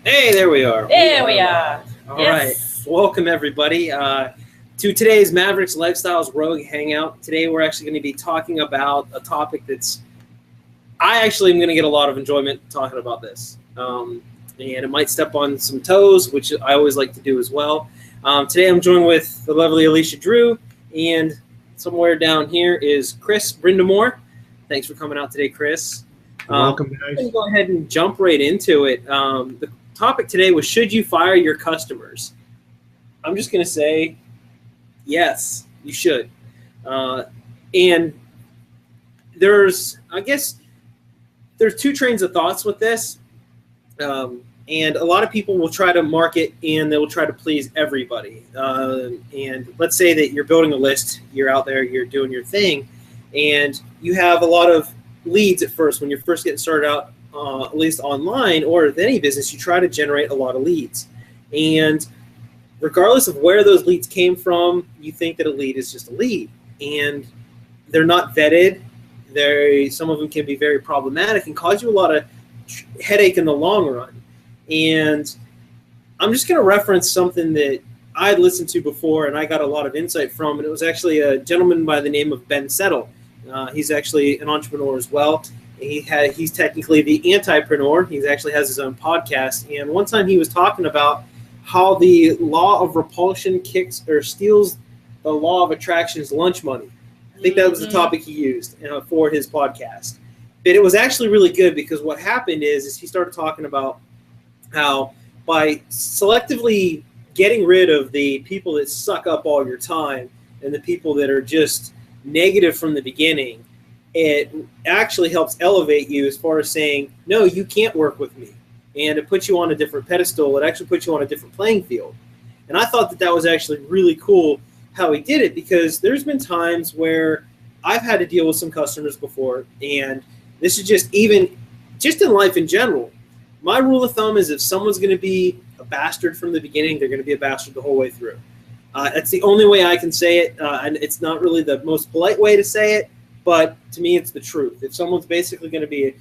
Hey, there we are. There we are. All right. Welcome, everybody, to today's Maverix Lifestyles Rogue Hangout. Today, we're actually going to be talking about a topic I actually am going to get a lot of enjoyment talking about this. And it might step on some toes, which I always like to do as well. Today, I'm joined with the lovely Alicia Drew, and somewhere down here is Chris Brindamore. Thanks for coming out today, Chris. Welcome, guys. I'm going to go ahead and jump right into it. The topic today was, should you fire your customers? I'm just going to say, yes, you should. And there's two trains of thoughts with this. And a lot of people will try to market and they will try to please everybody. And let's say that you're building a list, you're out there, you're doing your thing, and you have a lot of leads at first. When you're first getting started out, at least online or with any business, you try to generate a lot of leads. And regardless of where those leads came from, you think that a lead is just a lead. And they're not vetted. Some of them can be very problematic and cause you a lot of headache in the long run. And I'm just going to reference something that I had listened to before and I got a lot of insight from, and it was actually a gentleman by the name of Ben Settle. He's actually an entrepreneur as well. He's technically the antipreneur. He actually has his own podcast. And one time he was talking about how the law of repulsion steals the law of attraction's lunch money. I think that was the topic he used for his podcast. But it was actually really good, because what happened is he started talking about how by selectively getting rid of the people that suck up all your time and the people that are just negative from the beginning, it actually helps elevate you as far as saying, no, you can't work with me. And it puts you on a different pedestal. It actually puts you on a different playing field. And I thought that was actually really cool how he did it, because there's been times where I've had to deal with some customers before, and this is just in life in general. My rule of thumb is if someone's going to be a bastard from the beginning, they're going to be a bastard the whole way through. That's the only way I can say it, and it's not really the most polite way to say it, but to me it's the truth. If someone's basically going to be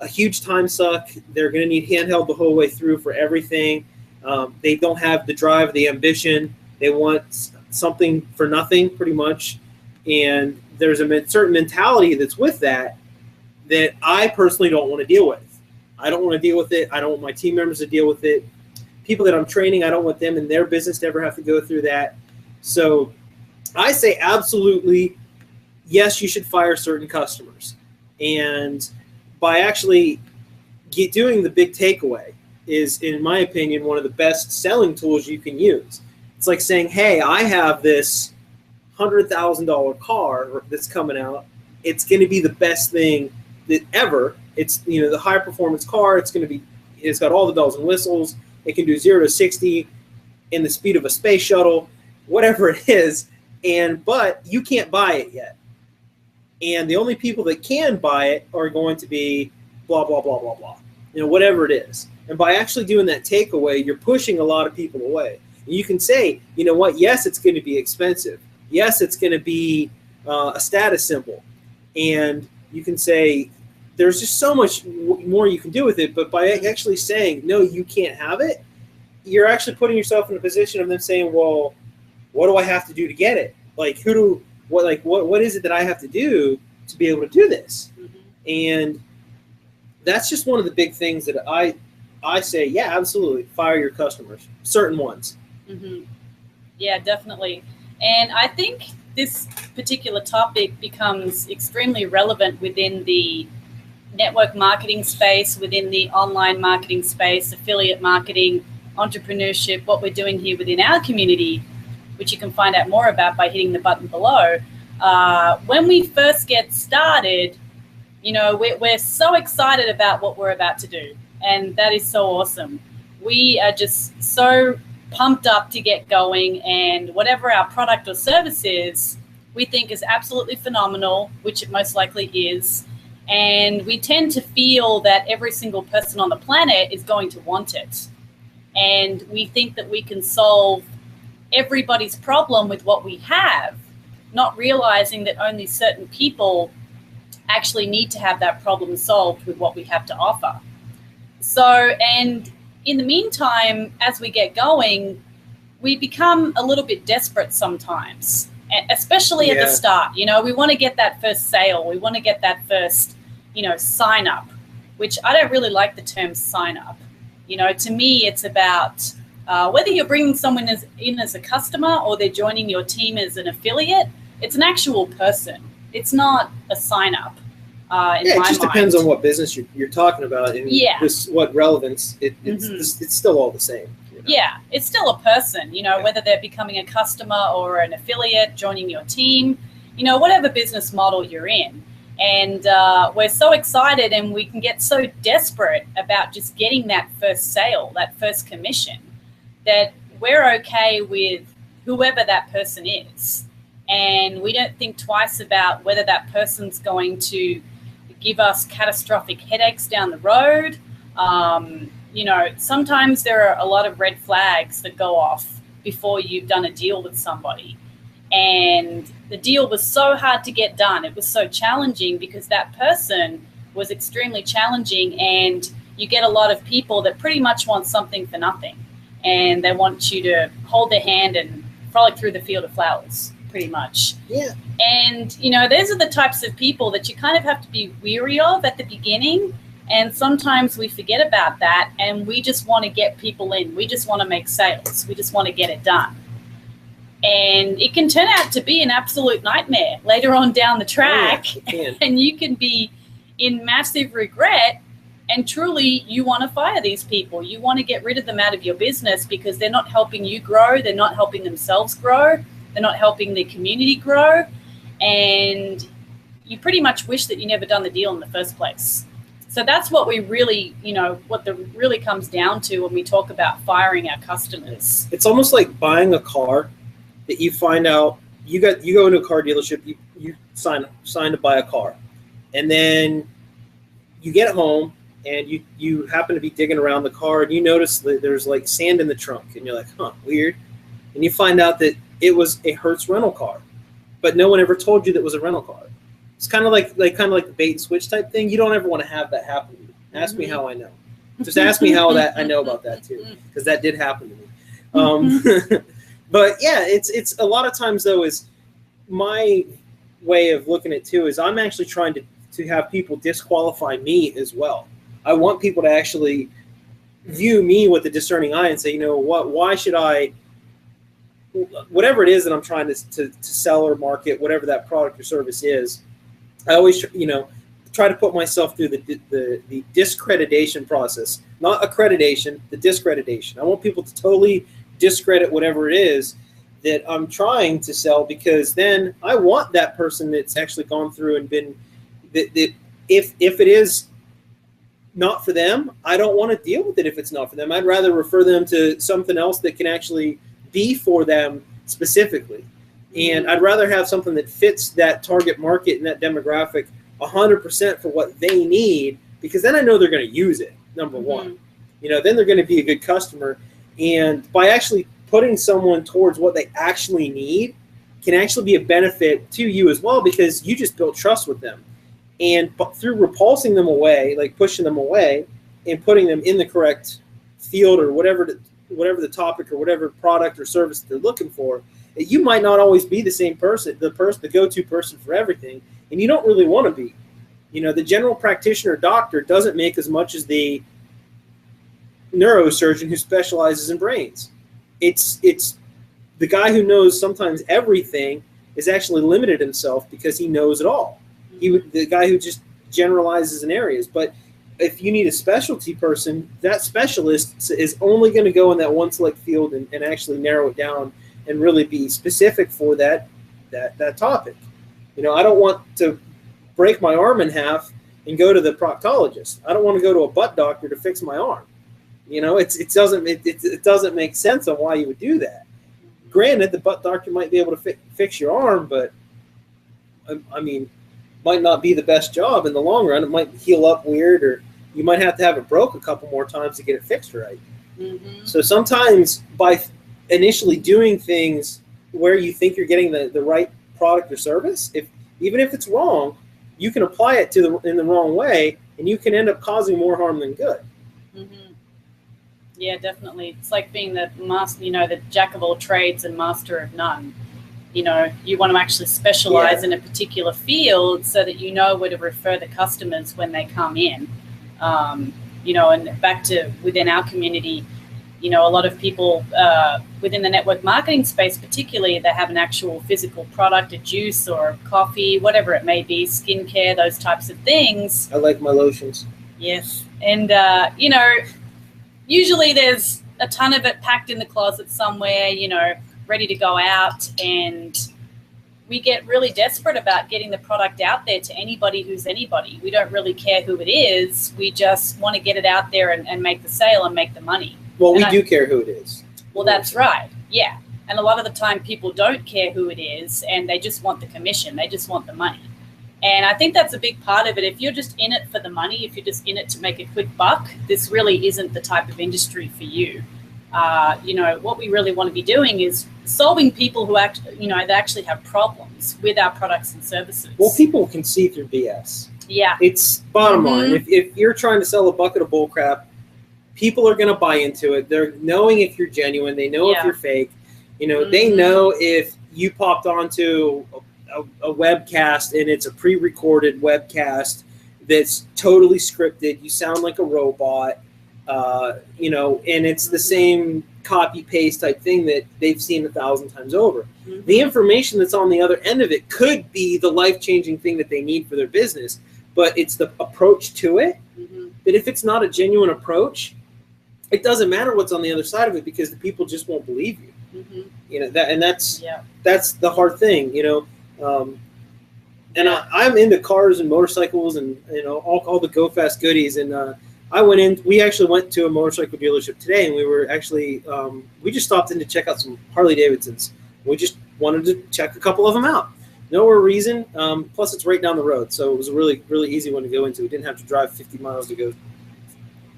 a huge time suck, they're going to need handheld the whole way through for everything. They don't have the drive, the ambition. They want something for nothing, pretty much. And there's a certain mentality that's with that I personally don't want to deal with. I don't want to deal with it. I don't want my team members to deal with it. People that I'm training, I don't want them in their business to ever have to go through that. So I say absolutely, yes, you should fire certain customers. And by actually doing the big takeaway is, in my opinion, one of the best selling tools you can use. It's like saying, hey, I have this $100,000 car that's coming out. It's going to be the best thing that ever. It's the high performance car. It's got all the bells and whistles. It can do 0 to 60 in the speed of a space shuttle, whatever it is. But you can't buy it yet. And the only people that can buy it are going to be blah, blah, blah, blah, blah. Whatever it is. And by actually doing that takeaway, you're pushing a lot of people away. And you can say, you know what? Yes, it's going to be expensive. Yes, it's going to be a status symbol. And you can say, there's just so much more you can do with it. But by actually saying, no, you can't have it, you're actually putting yourself in a position of them saying, well, what do I have to do to get it? Like, what is it that I have to do to be able to do this? Mm-hmm. And that's just one of the big things that I say, yeah, absolutely, fire your customers, certain ones. Mm-hmm. Yeah, definitely. And I think this particular topic becomes extremely relevant within the network marketing space, within the online marketing space, affiliate marketing, entrepreneurship, what we're doing here within our community, which you can find out more about by hitting the button below. When we first get started, we're so excited about what we're about to do. And that is so awesome. We are just so pumped up to get going, and whatever our product or service is, we think is absolutely phenomenal, which it most likely is. And we tend to feel that every single person on the planet is going to want it. And we think that we can solve everybody's problem with what we have, not realizing that only certain people actually need to have that problem solved with what we have to offer. So, and in the meantime, as we get going, we become a little bit desperate sometimes, especially at the start. You know, we want to get that first sale. We want to get that first, you know, sign up, which I don't really like the term sign up. You know, to me, it's about whether you're bringing someone in as a customer or they're joining your team as an affiliate, it's an actual person. It's not a sign up. It just depends on what business you're talking about and what relevance. It's still all the same. You know? Yeah, it's still a person, you know, whether they're becoming a customer or an affiliate, joining your team, you know, whatever business model you're in. And we're so excited and we can get so desperate about just getting that first sale, that first commission, that we're okay with whoever that person is. And we don't think twice about whether that person's going to give us catastrophic headaches down the road. You know, sometimes there are a lot of red flags that go off before you've done a deal with somebody. And the deal was so hard to get done. It was so challenging because that person was extremely challenging, and you get a lot of people that pretty much want something for nothing. And they want you to hold their hand and frolic through the field of flowers, pretty much. Yeah. And, you know, those are the types of people that you kind of have to be weary of at the beginning. And sometimes we forget about that and we just want to get people in. We just want to make sales. We just want to get it done. And it can turn out to be an absolute nightmare later on down the track. And you can be in massive regret. And truly, you want to fire these people. You want to get rid of them out of your business because they're not helping you grow. They're not helping themselves grow. They're not helping the community grow. And you pretty much wish that you never done the deal in the first place. So that's what we really, you know, what the really comes down to when we talk about firing our customers. It's almost like buying a car that you find out you go into a car dealership, you sign to buy a car, and then you get home and you happen to be digging around the car and you notice that there's like sand in the trunk and you're like, huh, weird. And you find out that it was a Hertz rental car, but no one ever told you that it was a rental car. It's kind of like the bait and switch type thing. You don't ever want to have that happen to you. Ask me how I know. Just ask me how that I know about that too, because that did happen to me. But yeah, it's a lot of times though is my way of looking at it too is I'm actually trying to have people disqualify me as well. I want people to actually view me with a discerning eye and say, you know what, why should I, whatever it is that I'm trying to sell or market, whatever that product or service is, I always, you know, try to put myself through the discreditation process, not accreditation, the discreditation. I want people to totally discredit whatever it is that I'm trying to sell, because then I want that person that's actually gone through and been, that if it is not for them, I don't want to deal with it if it's not for them. I'd rather refer them to something else that can actually be for them specifically. And I'd rather have something that fits that target market and that demographic 100% for what they need, because then I know they're going to use it, number one. You know, then they're going to be a good customer. And by actually putting someone towards what they actually need can actually be a benefit to you as well, because you just built trust with them. And through repulsing them away, like pushing them away and putting them in the correct field or whatever the topic or whatever product or service they're looking for, you might not always be the same person, the go-to person for everything, and you don't really want to be. You know, the general practitioner doctor doesn't make as much as the neurosurgeon who specializes in brains. It's the guy who knows sometimes everything is actually limited himself because he knows it all. The guy who just generalizes in areas. But if you need a specialty person, that specialist is only going to go in that one select field and actually narrow it down and really be specific for that topic. You know, I don't want to break my arm in half and go to the proctologist. I don't want to go to a butt doctor to fix my arm. You know, it doesn't make sense on why you would do that. Granted, the butt doctor might be able to fix your arm, but I mean, might not be the best job in the long run. It might heal up weird, or you might have to have it broke a couple more times to get it fixed right. So sometimes by initially doing things where you think you're getting the right product or service, even if it's wrong, you can apply it in the wrong way, and you can end up causing more harm than good. Mm-hmm. Yeah, definitely. It's like being the master, the jack of all trades and master of none. You want to actually specialize in a particular field so that you know where to refer the customers when they come in. And back to within our community, a lot of people within the network marketing space, particularly, they have an actual physical product, a juice or a coffee, whatever it may be, skincare, those types of things. I like my lotions. Yes. And, usually there's a ton of it packed in the closet somewhere, ready to go out. And we get really desperate about getting the product out there to anybody who's anybody. We don't really care who it is. We just want to get it out there and make the sale and make the money. Well, we do care who it is. Well, that's right. Yeah. And a lot of the time people don't care who it is and they just want the commission. They just want the money. And I think that's a big part of it. If you're just in it for the money, if you're just in it to make a quick buck, this really isn't the type of industry for you. What we really want to be doing is solving people who that actually have problems with our products and services. Well, people can see through BS. Yeah. It's bottom line. If you're trying to sell a bucket of bull crap, people are going to buy into it. They're knowing if you're genuine. They know if you're fake. They know if you popped onto a webcast and it's a pre-recorded webcast that's totally scripted. You sound like a robot, and it's the same copy-paste type thing that they've seen 1,000 times over. Mm-hmm. The information that's on the other end of it could be the life-changing thing that they need for their business, but it's the approach to it. Mm-hmm. That if it's not a genuine approach, it doesn't matter what's on the other side of it because the people just won't believe you. Mm-hmm. That's the hard thing, I'm into cars and motorcycles and all the go fast goodies, and we actually went to a motorcycle dealership today, and we were actually we just stopped in to check out some Harley Davidsons. We just wanted to check a couple of them out. No reason. Plus, it's right down the road, so it was a really, really easy one to go into. We didn't have to drive 50 miles to go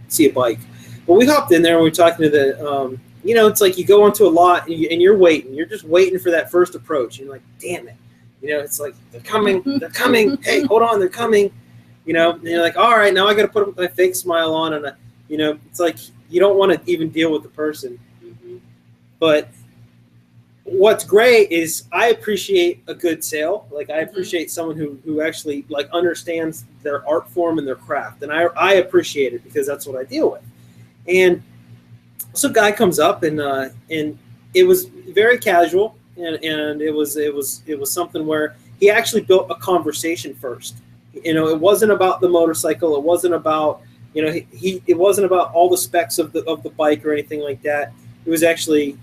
see a bike. But we hopped in there and we were talking to the it's like you go onto a lot and you're waiting. You're just waiting for that first approach. You're like, damn it. It's like, they're coming. Hey, hold on, they're coming. And you're like, all right, now I got to put my fake smile on. And, it's like you don't want to even deal with the person. Mm-hmm. But what's great is I appreciate a good sale. Like, I appreciate someone who actually, like, understands their art form and their craft. And I appreciate it because that's what I deal with. And so a guy comes up and it was very casual. And it was something where he actually built a conversation first. It wasn't about the motorcycle. It wasn't about it wasn't about all the specs of the bike or anything like that. It was actually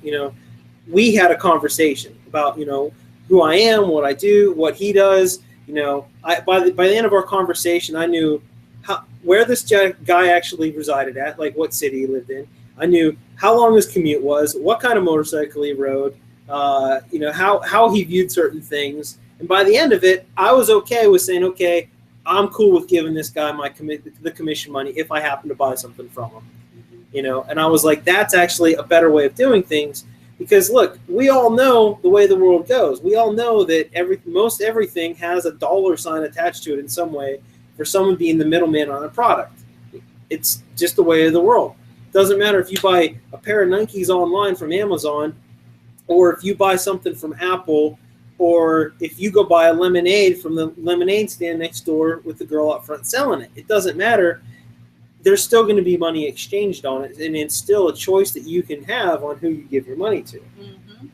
we had a conversation about who I am, what I do, what he does. By the end of our conversation, I knew where this guy actually resided at, like what city he lived in. I knew how long his commute was, what kind of motorcycle he rode. How he viewed certain things. And by the end of it, I was okay with saying, okay, I'm cool with giving this guy the commission money if I happen to buy something from him. Mm-hmm. And I was like, that's actually a better way of doing things because, look, we all know the way the world goes. We all know that most everything has a dollar sign attached to it in some way for someone being the middleman on a product. It's just the way of the world. It doesn't matter if you buy a pair of Nikes online from Amazon or if you buy something from Apple, or if you go buy a lemonade from the lemonade stand next door with the girl up front selling it. It doesn't matter. There's still going to be money exchanged on it, and it's still a choice that you can have on who you give your money to. Mm-hmm.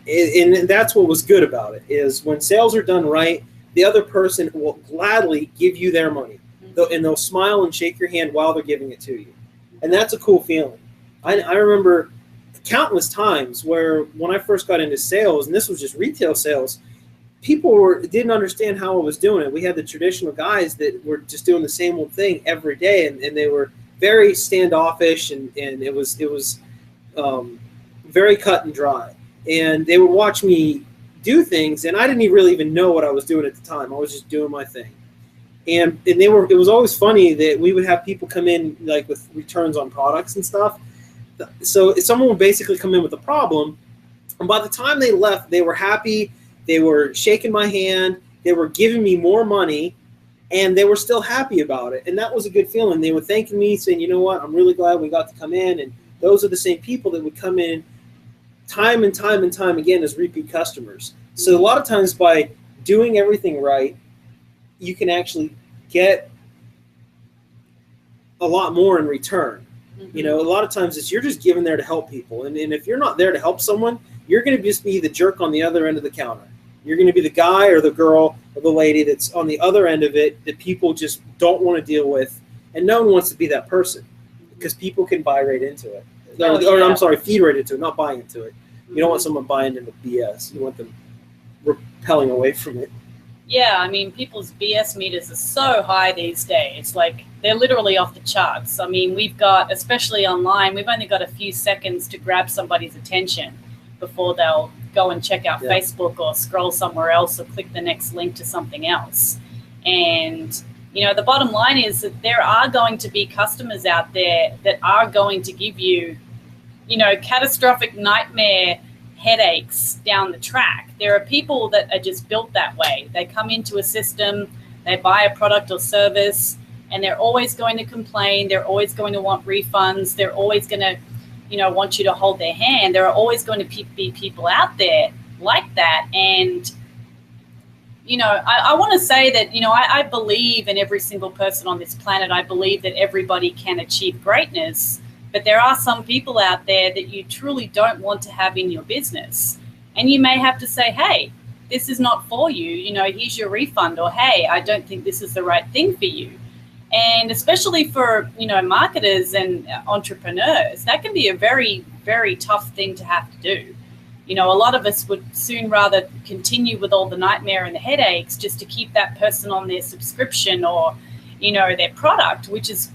And that's what was good about it, is when sales are done right, the other person will gladly give you their money, and they'll smile and shake your hand while they're giving it to you. And that's a cool feeling. I remember countless times where when I first got into sales, and this was just retail sales, people didn't understand how I was doing it. We had the traditional guys that were just doing the same old thing every day, and they were very standoffish, and it was very cut and dry. And they would watch me do things, and I didn't really even know what I was doing at the time. I was just doing my thing. And it was always funny that we would have people come in like with returns on products and stuff. So someone would basically come in with a problem, and by the time they left, they were happy. They were shaking my hand. They were giving me more money, and they were still happy about it. And that was a good feeling. They were thanking me, saying, you know what, I'm really glad we got to come in. And those are the same people that would come in time and time and time again as repeat customers. So a lot of times by doing everything right, you can actually get a lot more in return. You know, a lot of times you're just given there to help people. And if you're not there to help someone, you're going to just be the jerk on the other end of the counter. You're going to be the guy or the girl or the lady that's on the other end of it that people just don't want to deal with. And no one wants to be that person because people can buy right into it. Or I'm sorry, feed right into it, not buy into it. You don't want someone buying into BS. You want them repelling away from it. Yeah, I mean, people's BS meters are so high these days. Like, they're literally off the charts. I mean, we've got, especially online, we've only got a few seconds to grab somebody's attention before they'll go and check out Facebook or scroll somewhere else or click the next link to something else. And, you know, the bottom line is that there are going to be customers out there that are going to give you, you know, catastrophic nightmare headaches down the track. There are people that are just built that way. They come into a system, they buy a product or service, and they're always going to complain. They're always going to want refunds. They're always going to, you know, want you to hold their hand. There are always going to be people out there like that. And, you know, I want to say that, you know, I believe in every single person on this planet. I believe that everybody can achieve greatness. But there are some people out there that you truly don't want to have in your business. And you may have to say, hey, this is not for you. You know, here's your refund. Or, hey, I don't think this is the right thing for you. And especially for, you know, marketers and entrepreneurs, that can be a very, very tough thing to have to do. You know, a lot of us would soon rather continue with all the nightmare and the headaches just to keep that person on their subscription or, you know, their product, which is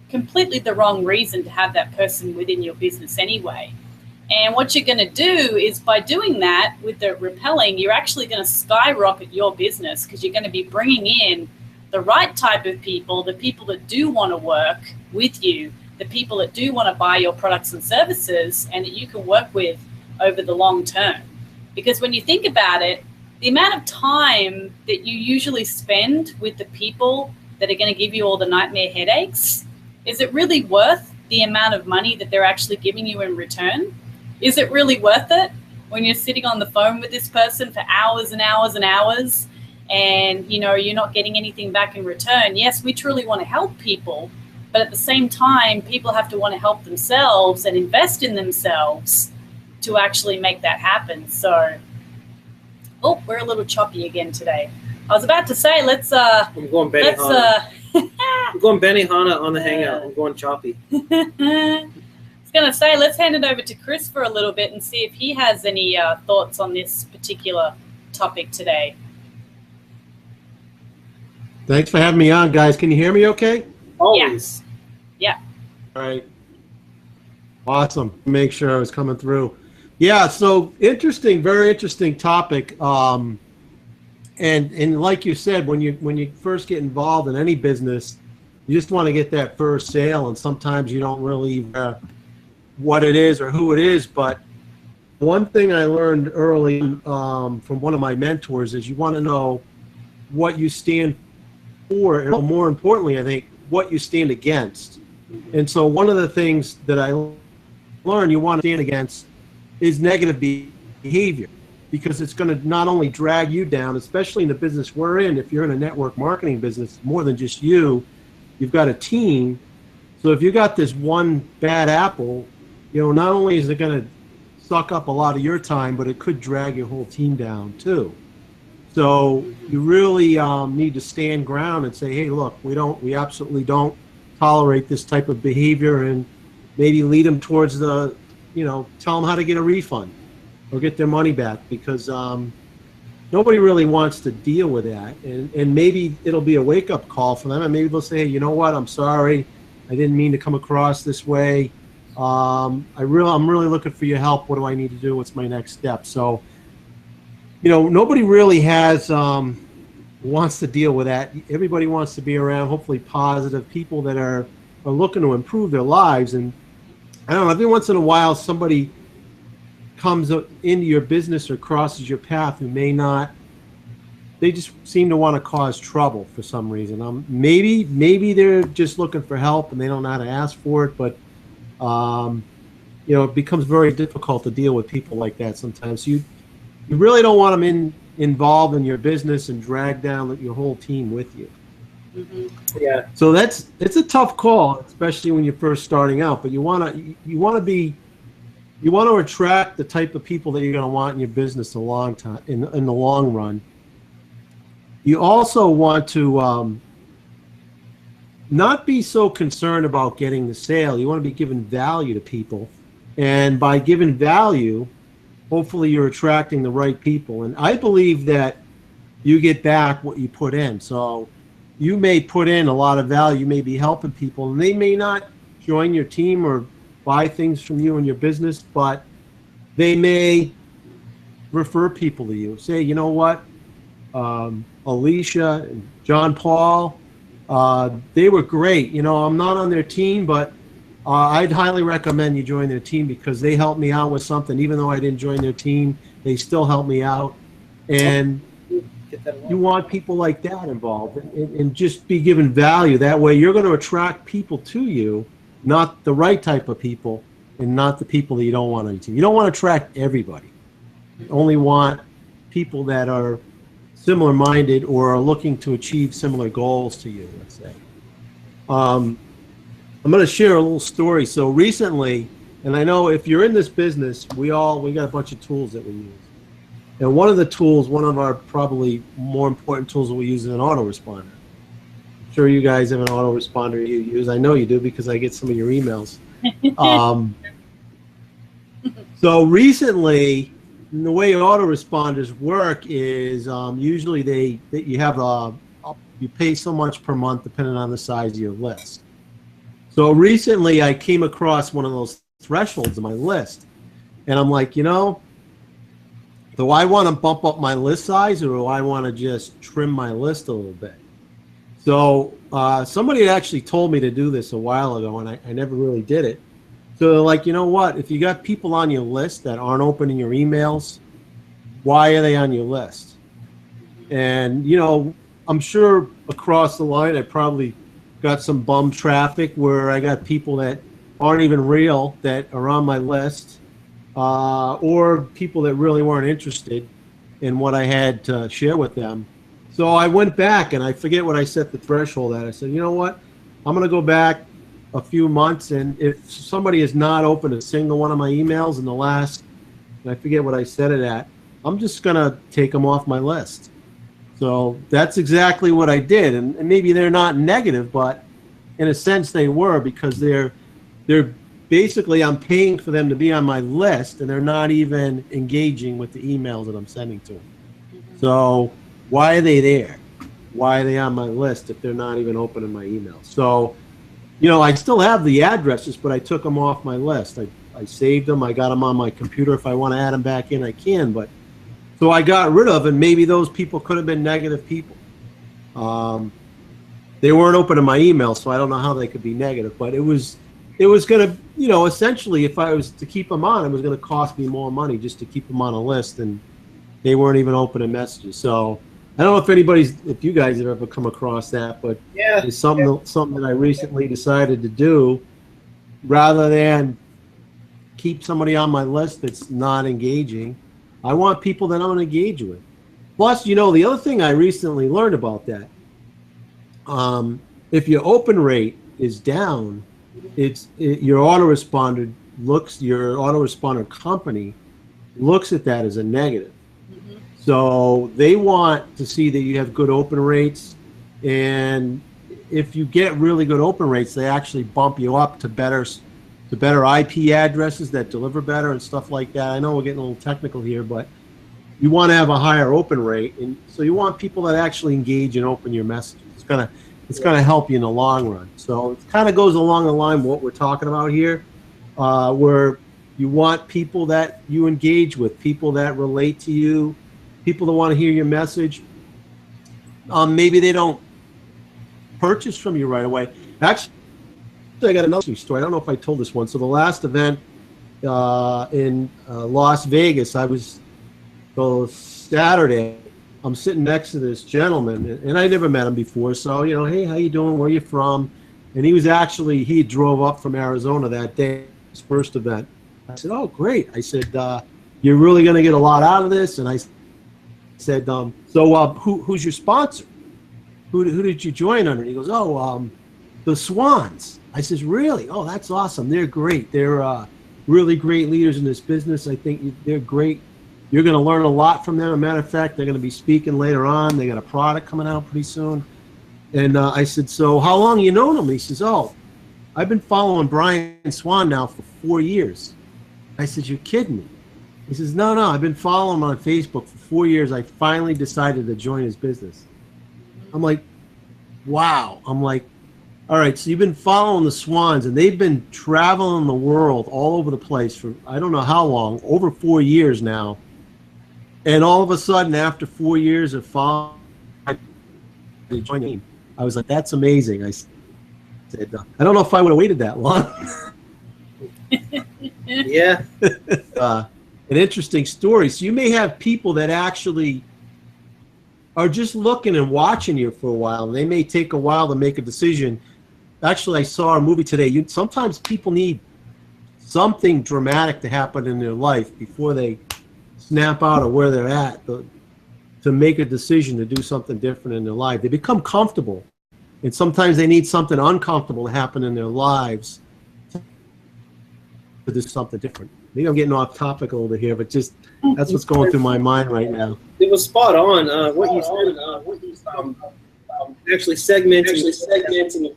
completely the wrong reason to have that person within your business anyway. And what you're going to do is by doing that with the repelling, you're actually going to skyrocket your business because you're going to be bringing in the right type of people, the people that do want to work with you, the people that do want to buy your products and services and that you can work with over the long term. Because when you think about it, the amount of time that you usually spend with the people that are going to give you all the nightmare headaches, is it really worth the amount of money that they're actually giving you in return? Is it really worth it when you're sitting on the phone with this person for hours and hours and hours and, you know, you're not getting anything back in return? Yes, we truly want to help people, but at the same time, people have to want to help themselves and invest in themselves to actually make that happen. So, oh, we're a little choppy again today. I was about to say, I'm going Benihana. I'm going Benihana on the hangout. I'm going choppy. I was going to say, let's hand it over to Chris for a little bit and see if he has any thoughts on this particular topic today. Thanks for having me on, guys. Can you hear me okay? Always. Yeah. All right. Awesome. Make sure I was coming through. Yeah, so interesting, very interesting topic. And like you said, when you first get involved in any business, you just want to get that first sale, and sometimes you don't really what it is or who it is. But one thing I learned early from one of my mentors is you want to know what you stand for, and more importantly, I think, what you stand against. And so one of the things that I learned you want to stand against is negative behavior, because it's going to not only drag you down, especially in the business we're in. If you're in a network marketing business, more than just you, you've got a team. So if you got this one bad apple, you know, not only is it going to suck up a lot of your time, but it could drag your whole team down too. So you really need to stand ground and say, hey, look, we absolutely don't tolerate this type of behavior, and maybe lead them towards the, you know, tell them how to get a refund or get their money back, because nobody really wants to deal with that. And maybe it'll be a wake-up call for them, and maybe they'll say, hey, you know what, I'm sorry, I didn't mean to come across this way. I'm really looking for your help. What do I need to do? What's my next step? So, you know, nobody really wants to deal with that. Everybody wants to be around, hopefully, positive people that are looking to improve their lives. And I don't know, every once in a while, somebody comes into your business or crosses your path who may not they just seem to want to cause trouble for some reason. Maybe they're just looking for help and they don't know how to ask for it, but it becomes very difficult to deal with people like that sometimes. You really don't want them involved in your business and drag down your whole team with you. Mm-hmm. Yeah. So it's a tough call, especially when you're first starting out. But you want to attract the type of people that you're going to want in your business a long time in the long run. You also want to not be so concerned about getting the sale. You want to be giving value to people, and by giving value, hopefully you're attracting the right people. And I believe that you get back what you put in. So you may put in a lot of value, you may be helping people, and they may not join your team or buy things from you in your business, but they may refer people to you. Say, you know what, Alicia and John Paul, they were great. I'm not on their team, but I'd highly recommend you join their team because they helped me out with something. Even though I didn't join their team, they still helped me out. And you want people like that involved and just be given value. That way you're going to attract people to you, not the right type of people and not the people that you don't want on your team. You don't want to attract everybody. You only want people that are similar-minded or are looking to achieve similar goals to you, let's say. I'm going to share a little story. So recently, and I know if you're in this business, we got a bunch of tools that we use. And one of our probably more important tools that we use is an autoresponder. I'm sure you guys have an autoresponder you use. I know you do because I get some of your emails. So recently, the way autoresponders work is usually you pay so much per month depending on the size of your list. So recently I came across one of those thresholds on my list, and I'm like, do I want to bump up my list size or do I want to just trim my list a little bit? So somebody had actually told me to do this a while ago, and I never really did it. So they're like, you know what? If you got people on your list that aren't opening your emails, why are they on your list? And, I'm sure across the line I probably got some bum traffic where I got people that aren't even real that are on my list, or people that really weren't interested in what I had to share with them. So I went back, and I forget what I set the threshold at. I said, you know what? I'm going to go back a few months, and if somebody has not opened a single one of my emails in the last, and I forget what I set it at, I'm just going to take them off my list. So that's exactly what I did. And maybe they're not negative, but in a sense they were, because they're basically, I'm paying for them to be on my list, and they're not even engaging with the emails that I'm sending to them. Mm-hmm. So why are they there? Why are they on my list if they're not even opening my emails? So, I still have the addresses, but I took them off my list. I saved them. I got them on my computer. If I want to add them back in, I can. But so I got rid of, and maybe those people could have been negative people. They weren't opening my email, so I don't know how they could be negative. But it was going to, essentially, if I was to keep them on, it was going to cost me more money just to keep them on a list, and they weren't even opening messages. So I don't know if you guys have ever come across that, but it's something that I recently decided to do, rather than keep somebody on my list that's not engaging. I want people that I'm going to engage with. Plus, the other thing I recently learned about that, if your open rate is down, your autoresponder company looks at that as a negative. Mm-hmm. So they want to see that you have good open rates, and if you get really good open rates, they actually bump you up to better IP addresses that deliver better and stuff like that. I know we're getting a little technical here, but you want to have a higher open rate, and so you want people that actually engage and open your messages. It's gonna help you in the long run. So it kind of goes along the line of what we're talking about here, where you want people that you engage with, people that relate to you, people that want to hear your message. Maybe they don't purchase from you right away. Actually, I got another story. I don't know if I told this one. So the last event in Las Vegas, I was Saturday, I'm sitting next to this gentleman, and I never met him before. So, you know, hey, how you doing? Where you from? And he drove up from Arizona that day, his first event. I said, oh, great. I said, you're really going to get a lot out of this. And I said, who's your sponsor? Who did you join under? And he goes, the Swans. I says, really? Oh, that's awesome. They're great. They're really great leaders in this business. I think they're great. You're going to learn a lot from them. As a matter of fact, they're going to be speaking later on. They got a product coming out pretty soon. And I said, so how long you known him? He says, oh, I've been following Brian Swan now for 4 years. I said, you're kidding me. He says, no, I've been following him on Facebook for 4 years. I finally decided to join his business. I'm like, wow. I'm like, all right, so you've been following the Swans, and they've been traveling the world all over the place for I don't know how long, over 4 years now. And all of a sudden, after 4 years of following, they joined the team. I was like, that's amazing. I said, I don't know if I would have waited that long. Yeah. An interesting story. So you may have people that actually are just looking and watching you for a while, and they may take a while to make a decision. Actually, I saw a movie today. Sometimes people need something dramatic to happen in their life before they snap out of where they're at to make a decision to do something different in their life. They become comfortable, and sometimes they need something uncomfortable to happen in their lives to do something different. Maybe I'm getting off topic a little bit here, but just that's what's going through my mind right now. It was spot on. What you said, actually segmenting,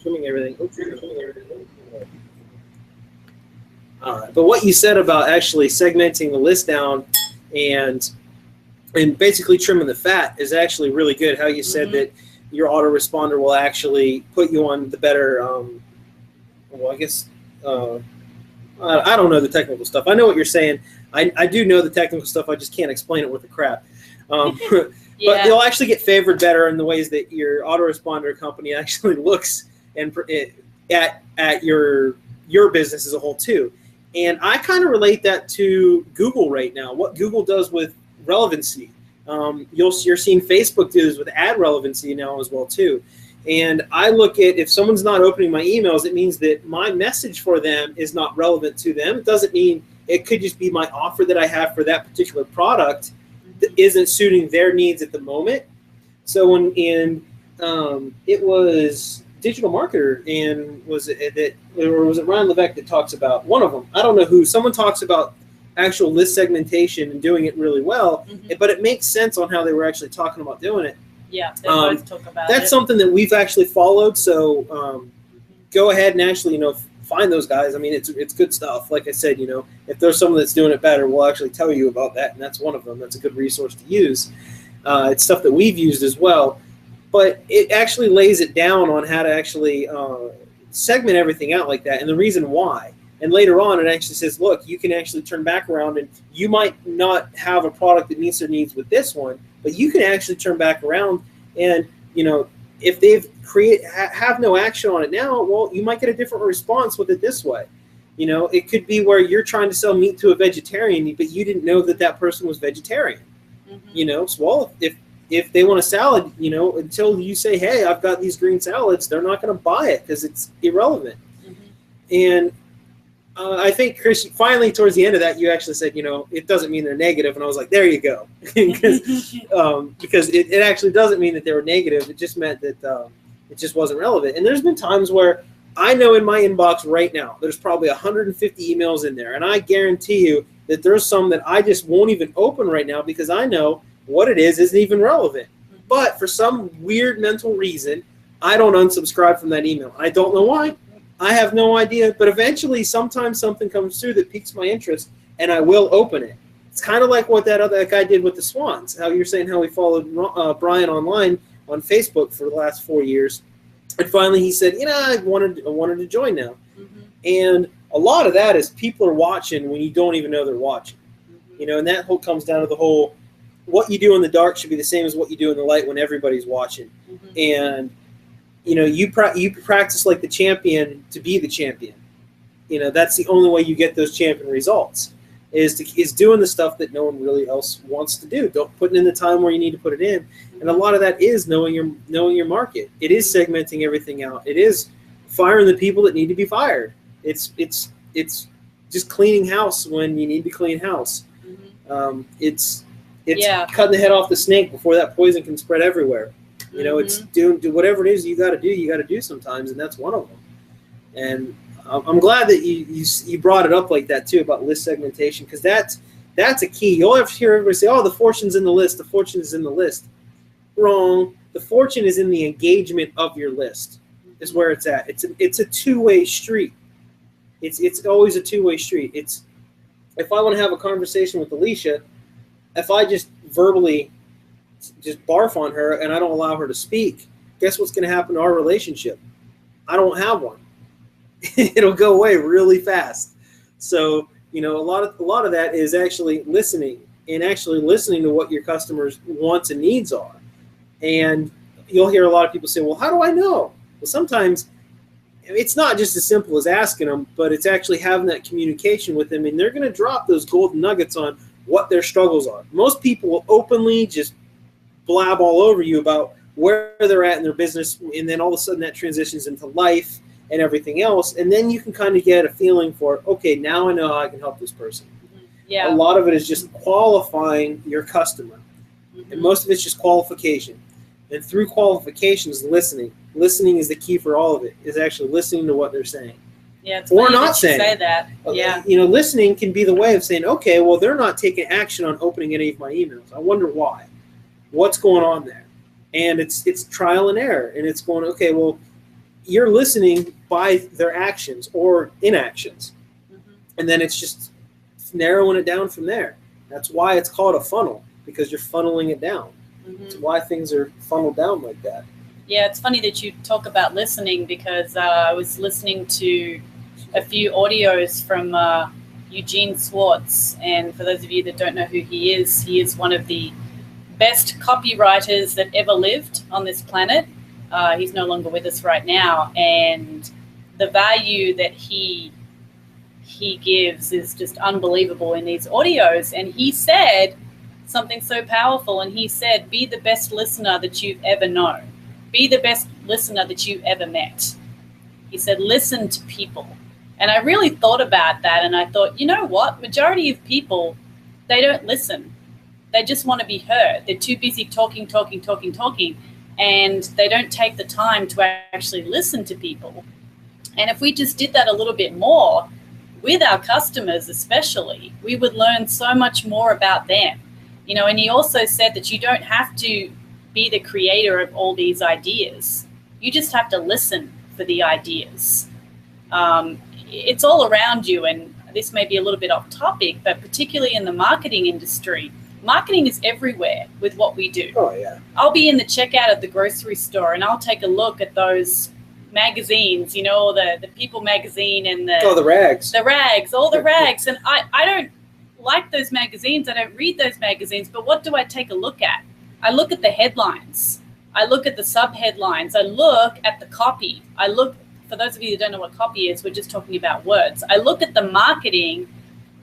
trimming everything. All right, but what you said about actually segmenting the list down and basically trimming the fat is actually really good. How you said that your autoresponder will actually put you on the better. Well, I guess. I don't know the technical stuff. I know what you're saying. I do know the technical stuff. I just can't explain it with the crap. But they'll actually get favored better in the ways that your autoresponder company actually looks and at your business as a whole too. And I kind of relate that to Google right now. What Google does with relevancy. You're seeing Facebook do this with ad relevancy now as well too. And I look at if someone's not opening my emails, it means that my message for them is not relevant to them. It doesn't mean it could just be my offer that I have for that particular product that isn't suiting their needs at the moment. So it was Digital Marketer, and was it Ryan Levesque that talks about one of them? I don't know who. Someone talks about actual list segmentation and doing it really well, but it makes sense on how they were actually talking about doing it. Yeah, they both talk about that's it. something that we've actually followed. So go ahead and actually, find those guys. I mean, it's good stuff. Like I said, if there's someone that's doing it better, we'll actually tell you about that, and that's one of them. That's a good resource to use. It's stuff that we've used as well, but it actually lays it down on how to actually segment everything out like that, and the reason why. And later on, it actually says, look, you can actually turn back around, and you might not have a product that meets their needs with this one, but you can actually turn back around and, if they've have no action on it now, well, you might get a different response with it this way. It could be where you're trying to sell meat to a vegetarian, but you didn't know that person was vegetarian. So, well, if they want a salad, until you say, hey, I've got these green salads, they're not going to buy it because it's irrelevant. And I think, Chris, finally towards the end of that, you actually said, it doesn't mean they're negative. And I was like, there you go. because it actually doesn't mean that they were negative. It just meant that it just wasn't relevant. And there's been times where I know in my inbox right now, there's probably 150 emails in there. And I guarantee you that there's some that I just won't even open right now because I know what it isn't even relevant. But for some weird mental reason, I don't unsubscribe from that email. I don't know why. I have no idea, but eventually sometimes something comes through that piques my interest, and I will open it. It's kind of like what that guy did with the Swans, how you're saying how he followed Brian online on Facebook for the last 4 years. And finally he said, I wanted to join now. And a lot of that is people are watching when you don't even know they're watching. And that whole comes down to the whole, what you do in the dark should be the same as what you do in the light when everybody's watching. And you practice like the champion to be the champion. That's the only way you get those champion results. is doing the stuff that no one really else wants to do. Don't put it in the time where you need to put it in. And a lot of that is knowing your market. It is segmenting everything out. It is firing the people that need to be fired. It's just cleaning house when you need to clean house. It's cutting the head off the snake before that poison can spread everywhere. You know, it's do whatever it is you got to do. You got to do sometimes, and that's one of them. And I'm glad that you brought it up like that too about list segmentation, because that's a key. You'll have to hear everybody say, "Oh, the fortune's in the list. The fortune is in the list." Wrong. The fortune is in the engagement of your list. Is where it's at. It's a two-way street. It's always a two-way street. It's if I want to have a conversation with Alicia, if I just verbally just barf on her and I don't allow her to speak, guess what's going to happen to our relationship? I don't have one. It'll go away really fast. So, you know, a lot of that is actually listening to what your customers' wants and needs are. And you'll hear a lot of people say, "Well, how do I know?" Well, sometimes it's not just as simple as asking them, but it's actually having that communication with them, and they're going to drop those golden nuggets on what their struggles are. Most people will openly just blab all over you about where they're at in their business, and then all of a sudden that transitions into life and everything else, and then you can kind of get a feeling for, okay, now I know how I can help this person. Yeah. A lot of it is just qualifying your customer, and most of it's just qualification. And through qualifications, listening. Listening is the key for all of it, is actually listening to what they're saying. Yeah, it's or not saying. Say that. Yeah. You know, listening can be the way of saying, okay, well, they're not taking action on opening any of my emails. I wonder why. What's going on there? And it's trial and error. And it's going, okay, well, you're listening by their actions or inactions. And then it's just narrowing it down from there. That's why it's called a funnel, because you're funneling it down. It's why things are funneled down like that. Yeah, it's funny that you talk about listening, because I was listening to a few audios from Eugene Schwartz. And for those of you that don't know who he is one of the best copywriters that ever lived on this planet. He's no longer with us right now. And the value that he gives is just unbelievable in these audios. And he said something so powerful, and he said, be the best listener that you've ever known. Be the best listener that you ever met. He said, listen to people. And I really thought about that, and I thought, you know what? Majority of people, they don't listen. They just want to be heard. They're too busy talking, and they don't take the time to actually listen to people. And if we just did that a little bit more with our customers especially, we would learn so much more about them. You know, and he also said that you don't have to be the creator of all these ideas. You just have to listen for the ideas. It's all around you, and this may be a little bit off topic, but particularly in the marketing industry, marketing is everywhere with what we do. Oh, yeah. I'll be in the checkout at the grocery store, and I'll take a look at those magazines, you know, the People magazine and the rags. The rags, all the rags. And I don't like those magazines. I don't read those magazines, but what do I take a look at? I look at the headlines. I look at the sub-headlines. I look at the copy. For those of you who don't know what copy is, we're just talking about words. I look at the marketing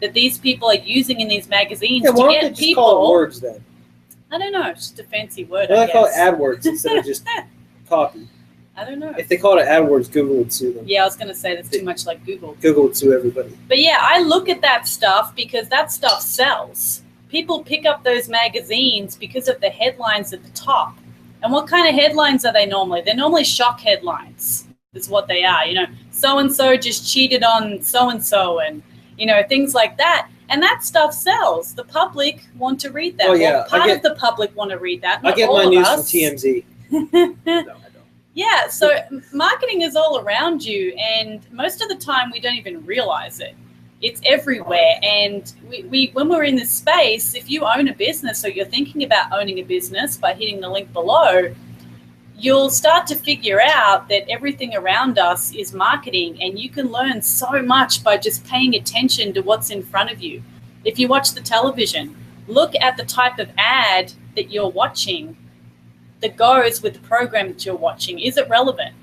that these people are using in these magazines to why get don't they people. just call it words then? I don't know. It's just a fancy word. Why I don't they call it guess. AdWords instead of just copy? I don't know. If they called it AdWords, Google would sue them. Yeah, I was going to say that's too much like Google. Google would sue everybody. But yeah, I look at that stuff because that stuff sells. People pick up those magazines because of the headlines at the top. And what kind of headlines are they normally? They're normally shock headlines is what they are. You know, so-and-so just cheated on so-and-so and, you know, things like that. And that stuff sells. The public want to read that. Oh, yeah. Well, part of the public want to read that. I get my news from TMZ. No, I don't. Yeah, so marketing is all around you, and most of the time we don't even realize it. It's everywhere, and we when we're in this space, if you own a business or you're thinking about owning a business by hitting the link below, you'll start to figure out that everything around us is marketing, and you can learn so much by just paying attention to what's in front of you. If you watch the television, look at the type of ad that you're watching that goes with the program that you're watching. Is it relevant?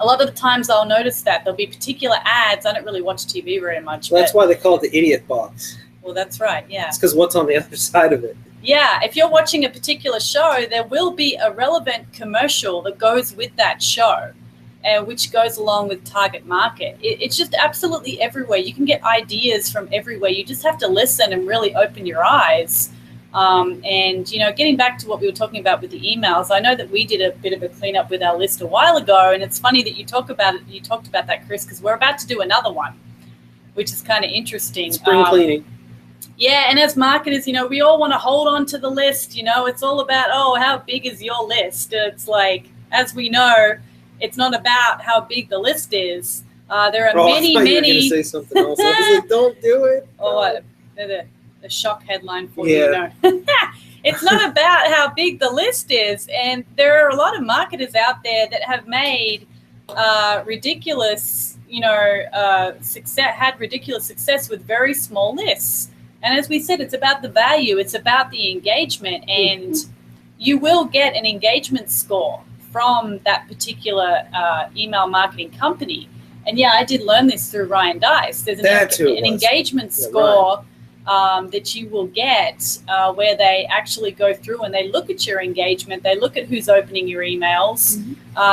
A lot of the times I'll notice that there'll be particular ads. I don't really watch TV very much. Well, that's why they call it the idiot box. Well, that's right. Yeah. It's because what's on the other side of it. Yeah, if you're watching a particular show, there will be a relevant commercial that goes with that show, which goes along with target market. It's just absolutely everywhere. You can get ideas from everywhere. You just have to listen and really open your eyes. And, you know, getting back to what we were talking about with the emails, I know that we did a bit of a cleanup with our list a while ago, and it's funny that you talked about that, Chris, because we're about to do another one, which is kind of interesting. Spring cleaning. Yeah, and as marketers, you know, we all want to hold on to the list. You know, it's all about, oh, how big is your list? It's like, as we know, it's not about how big the list is. There are many. You were going to say something else. I was like, don't do it. Oh, what? The shock headline for you. No. It's not about how big the list is, and there are a lot of marketers out there that have made ridiculous, ridiculous success with very small lists. And as we said, it's about the value, it's about the engagement, and you will get an engagement score from that particular email marketing company. And yeah, I did learn this through Ryan Dice. There's an engagement score that you will get where they actually go through and they look at your engagement, they look at who's opening your emails,